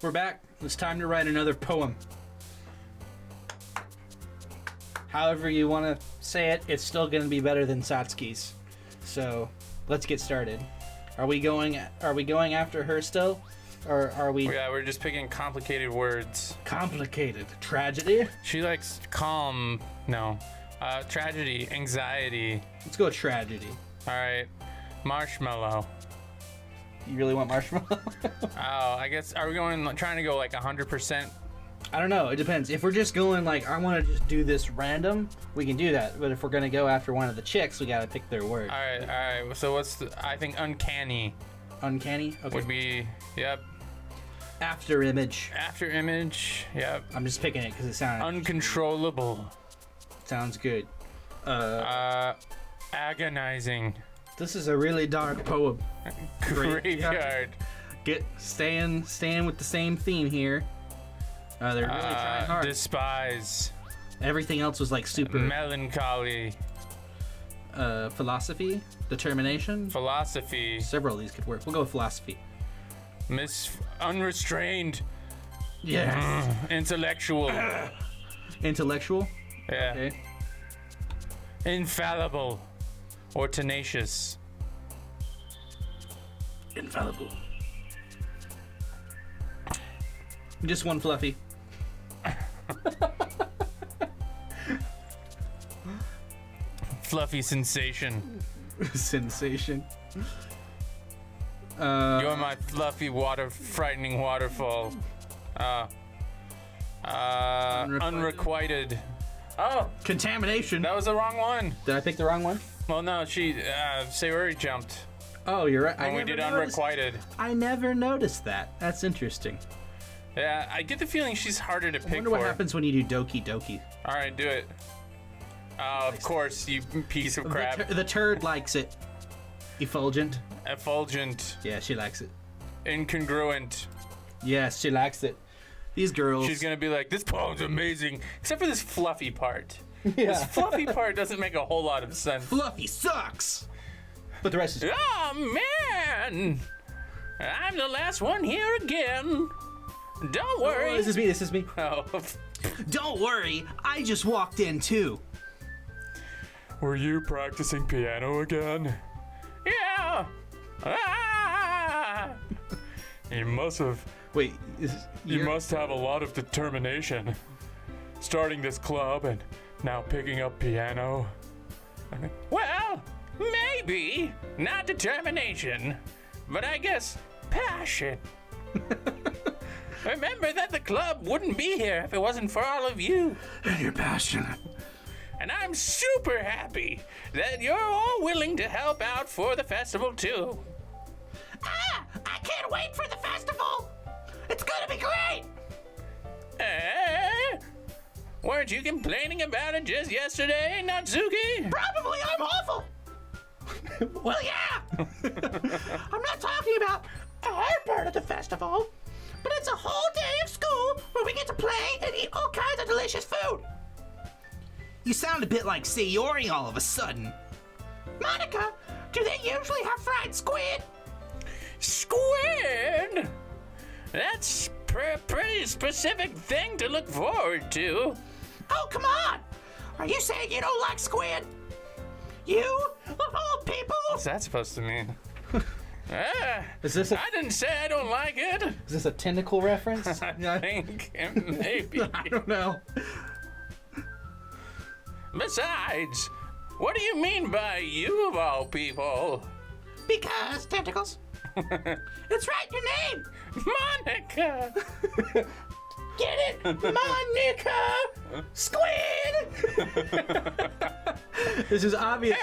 We're back. It's time to write another poem. However you want to say it, it's still going to be better than Satsuki's. So, let's get started. Are we going after her still? Or are we... Yeah, we're just picking complicated words. Complicated. Tragedy? She likes calm. No. Tragedy. Anxiety. Let's go with tragedy. Alright. Marshmallow. You really want marshmallow? Oh, I guess, are we trying to go like 100%? I don't know. It depends. If we're just going like, I want to just do this random, we can do that. But if we're going to go after one of the chicks, we got to pick their word. Alright. So what's I think uncanny. Uncanny? Okay. Would be, yep. After image. After image, yep. I'm just picking it because it sounded... Uncontrollable. Sounds good. Agonizing. This is a really dark poem. Graveyard. Staying with the same theme here. They're really trying hard. Despise. Everything else was like super... Melancholy. Philosophy? Determination? Philosophy. Several of these could work. We'll go with philosophy. Unrestrained. Yes. Intellectual. Intellectual? Yeah. Okay. Infallible. Or tenacious. Infallible. Just one fluffy. Fluffy sensation. Sensation. You're my fluffy frightening waterfall. Unrequited. Oh! Contamination. That was the wrong one. Did I pick the wrong one? Well, no, Sayori jumped. Oh, you're right. When we did unrequited. I never noticed that. That's interesting. Yeah, I get the feeling she's harder to pick for. I wonder what happens when you do Doki Doki. Alright, do it. Of course, you piece of crap. The turd likes it. Effulgent. Effulgent. Yeah, she likes it. Incongruent. Yes, she likes it. These girls. She's gonna be like, this poem's amazing, except for this fluffy part. Yeah. This fluffy part doesn't make a whole lot of sense. Fluffy sucks! But the rest is... Oh, man! I'm the last one here again. Don't worry. Oh, this is me. Oh. Don't worry, I just walked in too. Were you practicing piano again? Yeah. Ah! You must have. Wait, you must have a lot of determination. Starting this club and now picking up piano. Well, maybe not determination, but I guess passion. Remember that the club wouldn't be here if it wasn't for all of you. And your passion. And I'm super happy that you're all willing to help out for the festival too. I can't wait for the festival. It's gonna be great. Weren't you complaining about it just yesterday, Natsuki? Probably I'm awful. Well, yeah. I'm not talking about our part of the festival, but it's a whole day of school where we get to play and eat all kinds of delicious food. You sound a bit like Sayori all of a sudden. Monika, do they usually have fried squid? Squid? That's a pretty specific thing to look forward to. Oh, come on. Are you saying you don't like squid? You, of all people? What's that supposed to mean? Is this I didn't say I don't like it. Is this a tentacle reference? I think maybe. I don't know. Besides, what do you mean by you of all people? Because tentacles. It's right, your name. Monika. Get it? Monika. Squid. This is obvious.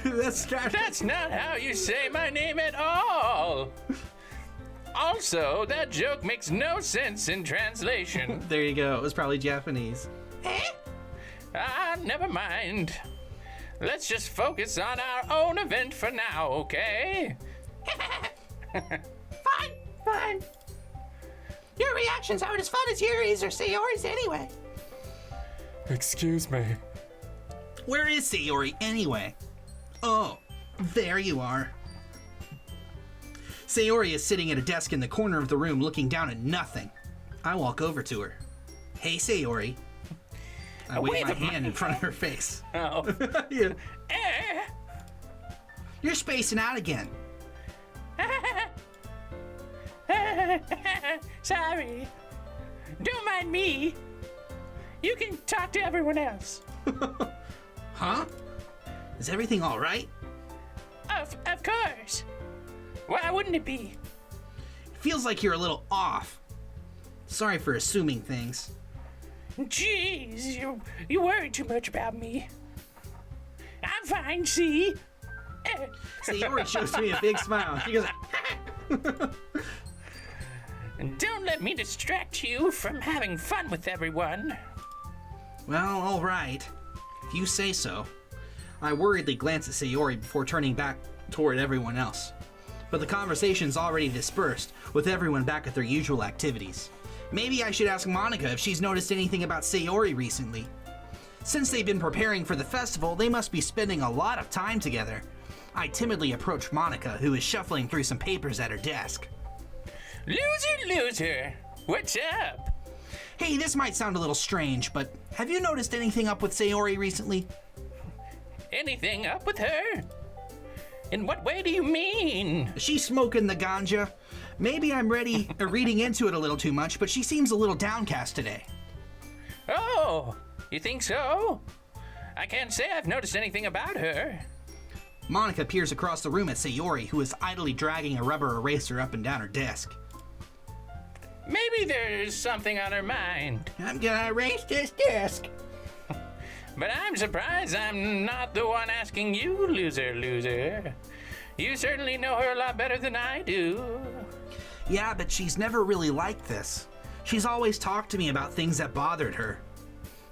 That's not how you say my name at all. Also, that joke makes no sense in translation. There you go. It was probably Japanese. Never mind. Let's just focus on our own event for now, okay? Fine. Your reactions aren't as fun as Yuri's or Sayori's anyway. Excuse me. Where is Sayori anyway? Oh, there you are. Sayori is sitting at a desk in the corner of the room looking down at nothing. I walk over to her. Hey, Sayori. I wave my hand in front of her face. Oh. Yeah. You're spacing out again. Sorry. Don't mind me. You can talk to everyone else. Huh? Is everything all right? Of course. Why wouldn't it be? Feels like you're a little off. Sorry for assuming things. Jeez, you worry too much about me. I'm fine, see? Sayori shows me a big smile. She goes, Don't let me distract you from having fun with everyone. well, all right. If you say so. I worriedly glance at Sayori before turning back toward everyone else. But the conversation's already dispersed, with everyone back at their usual activities. Maybe I should ask Monika if she's noticed anything about Sayori recently. Since they've been preparing for the festival, they must be spending a lot of time together. I timidly approach Monika, who is shuffling through some papers at her desk. Loser, what's up? Hey, this might sound a little strange, but have you noticed anything up with Sayori recently? Anything up with her? In what way do you mean? She's smoking the ganja. Maybe I'm reading into it a little too much, but she seems a little downcast today. Oh, you think so? I can't say I've noticed anything about her. Monika peers across the room at Sayori, who is idly dragging a rubber eraser up and down her desk. Maybe there's something on her mind. I'm gonna erase this desk. But I'm surprised I'm not the one asking you, loser. You certainly know her a lot better than I do. Yeah, but she's never really liked this. She's always talked to me about things that bothered her.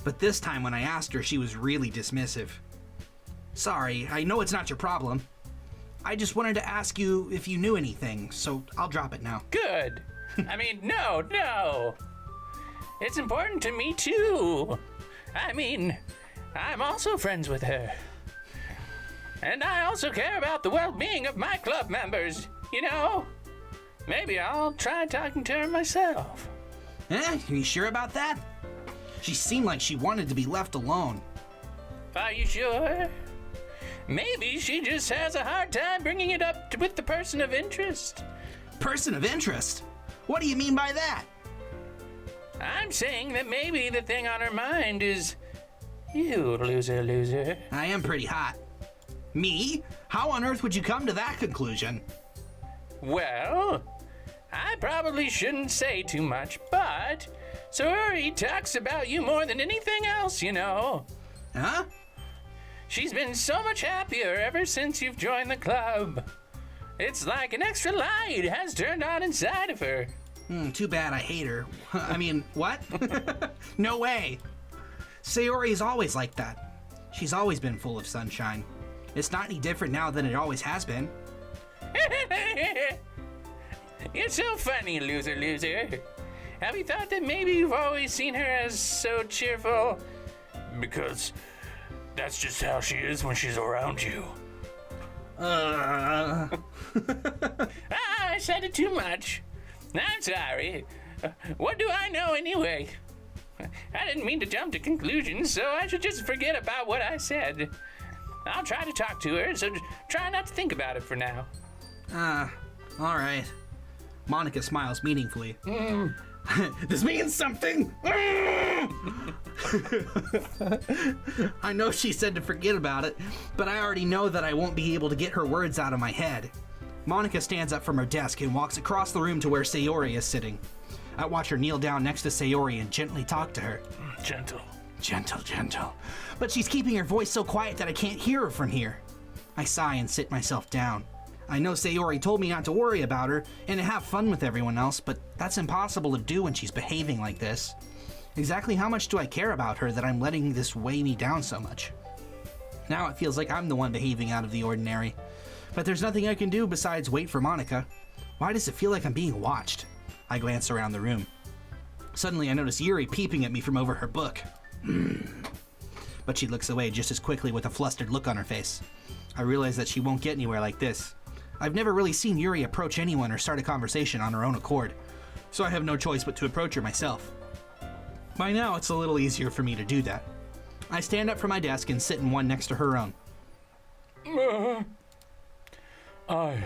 But this time when I asked her, she was really dismissive. Sorry, I know it's not your problem. I just wanted to ask you if you knew anything, so I'll drop it now. Good. I mean, no. It's important to me, too. I mean, I'm also friends with her. And I also care about the well-being of my club members, you know? Maybe I'll try talking to her myself. Are you sure about that? She seemed like she wanted to be left alone. Are you sure? Maybe she just has a hard time bringing it up with the person of interest. Person of interest? What do you mean by that? I'm saying that maybe the thing on her mind is you, loser. I am pretty hot. Me? How on earth would you come to that conclusion? Well, I probably shouldn't say too much, but Sayori talks about you more than anything else, you know. Huh? She's been so much happier ever since you've joined the club. It's like an extra light has turned on inside of her. Too bad I hate her. I mean, what? No way. Sayori's always like that. She's always been full of sunshine. It's not any different now than it always has been. You're so funny, loser. Have you thought that maybe you've always seen her as so cheerful? Because that's just how she is when she's around you. I said it too much. I'm sorry. What do I know anyway? I didn't mean to jump to conclusions, so I should just forget about what I said. I'll try to talk to her, so try not to think about it for now. All right. Monika smiles meaningfully. This means something! I know she said to forget about it, but I already know that I won't be able to get her words out of my head. Monika stands up from her desk and walks across the room to where Sayori is sitting. I watch her kneel down next to Sayori and gently talk to her. Gentle. Gentle. But she's keeping her voice so quiet that I can't hear her from here. I sigh and sit myself down. I know Sayori told me not to worry about her and to have fun with everyone else, but that's impossible to do when she's behaving like this. Exactly how much do I care about her that I'm letting this weigh me down so much? Now it feels like I'm the one behaving out of the ordinary. But there's nothing I can do besides wait for Monika. Why does it feel like I'm being watched? I glance around the room. Suddenly I notice Yuri peeping at me from over her book. But she looks away just as quickly with a flustered look on her face. I realize that she won't get anywhere like this. I've never really seen Yuri approach anyone or start a conversation on her own accord, so I have no choice but to approach her myself. By now, it's a little easier for me to do that. I stand up from my desk and sit in one next to her own. I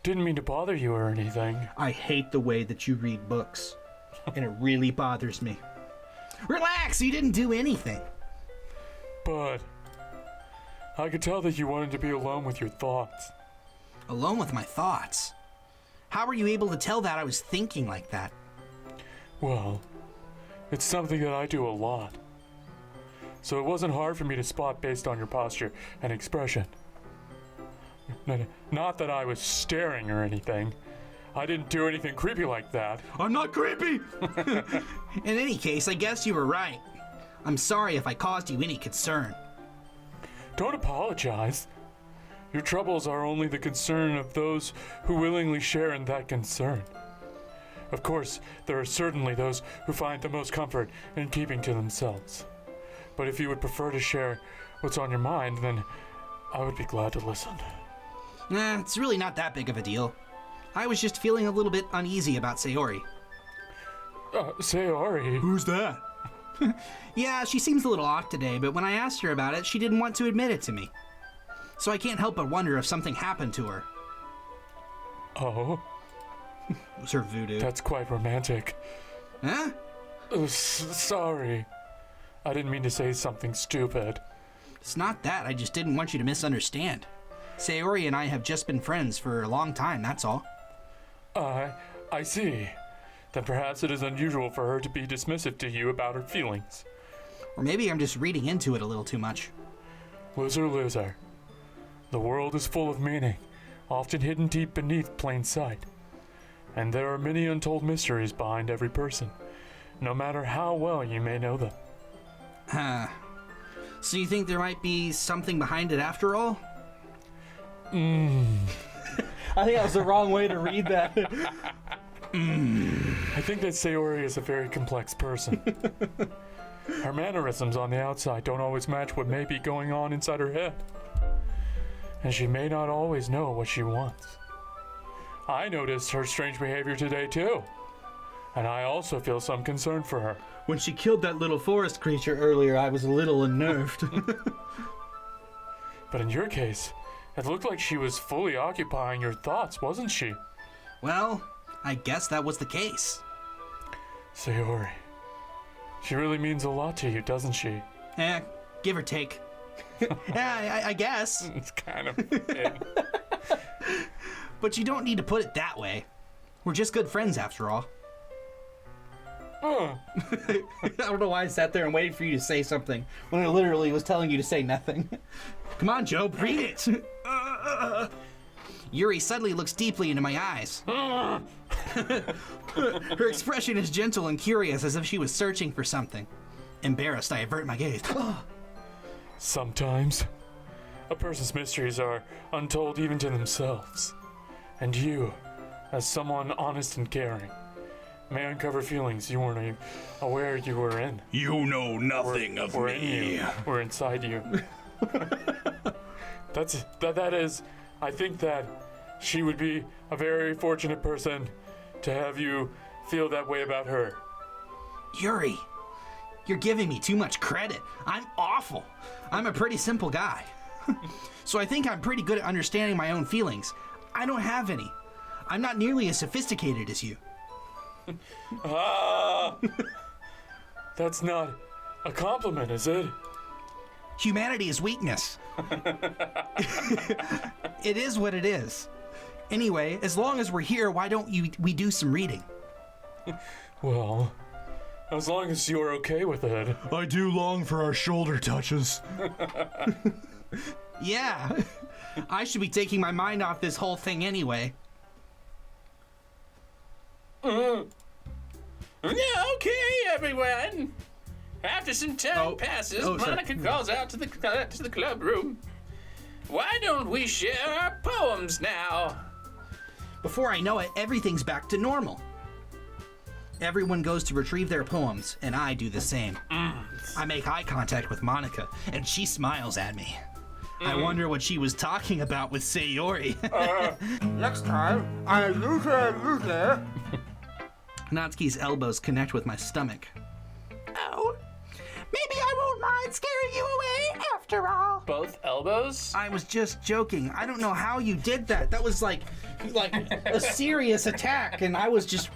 didn't mean to bother you or anything. I hate the way that you read books, and it really bothers me. Relax, you didn't do anything. But I could tell that you wanted to be alone with your thoughts. Alone with my thoughts? How were you able to tell that I was thinking like that? Well, it's something that I do a lot. So it wasn't hard for me to spot based on your posture and expression. Not that I was staring or anything. I didn't do anything creepy like that. I'm not creepy! In any case, I guess you were right. I'm sorry if I caused you any concern. Don't apologize. Your troubles are only the concern of those who willingly share in that concern. Of course, there are certainly those who find the most comfort in keeping to themselves. But if you would prefer to share what's on your mind, then I would be glad to listen. Nah, it's really not that big of a deal. I was just feeling a little bit uneasy about Sayori. Sayori? Who's that? Yeah, she seems a little off today, but when I asked her about it, she didn't want to admit it to me. So I can't help but wonder if something happened to her. Oh? It was her voodoo. That's quite romantic. Huh? Sorry. I didn't mean to say something stupid. It's not that, I just didn't want you to misunderstand. Sayori and I have just been friends for a long time, that's all. I see. Then perhaps it is unusual for her to be dismissive to you about her feelings. Or maybe I'm just reading into it a little too much. Loser. The world is full of meaning, often hidden deep beneath plain sight. And there are many untold mysteries behind every person, no matter how well you may know them. So you think there might be something behind it after all? I think that was the wrong way to read that. I think that Sayori is a very complex person. Her mannerisms on the outside don't always match what may be going on inside her head. And she may not always know what she wants. I noticed her strange behavior today too. And I also feel some concern for her. When she killed that little forest creature earlier, I was a little unnerved. But in your case, it looked like she was fully occupying your thoughts, wasn't she? Well, I guess that was the case. Sayori, she really means a lot to you, doesn't she? Give or take. Yeah, I guess. It's kind of big. But you don't need to put it that way. We're just good friends after all. I don't know why I sat there and waited for you to say something when I literally was telling you to say nothing. Come on, Joe, read it. Yuri suddenly looks deeply into my eyes. Her expression is gentle and curious, as if she was searching for something. Embarrassed, I avert my gaze. Sometimes, a person's mysteries are untold even to themselves. And you, as someone honest and caring, may uncover feelings you weren't even aware you were in. You know nothing of Or me. in you, or inside you. That is, I think that she would be a very fortunate person to have you feel that way about her. Yuri, you're giving me too much credit. I'm awful. I'm a pretty simple guy. So I think I'm pretty good at understanding my own feelings. I don't have any. I'm not nearly as sophisticated as you. That's not a compliment, is it? Humanity is weakness. It is what it is. Anyway, as long as we're here, why don't we do some reading? Well, as long as you're okay with it. I do long for our shoulder touches. Yeah, I should be taking my mind off this whole thing anyway. Yeah, okay, everyone. After some time passes, sorry. Monika calls out to the club room. Why don't we share our poems now? Before I know it, everything's back to normal. Everyone goes to retrieve their poems, and I do the same. I make eye contact with Monika, and she smiles at me. I wonder what she was talking about with Sayori. Next time, I loser. Natsuki's elbows connect with my stomach. Oh, maybe I won't mind scaring you away after all. Both elbows? I was just joking. I don't know how you did that. That was like a serious attack, and I was just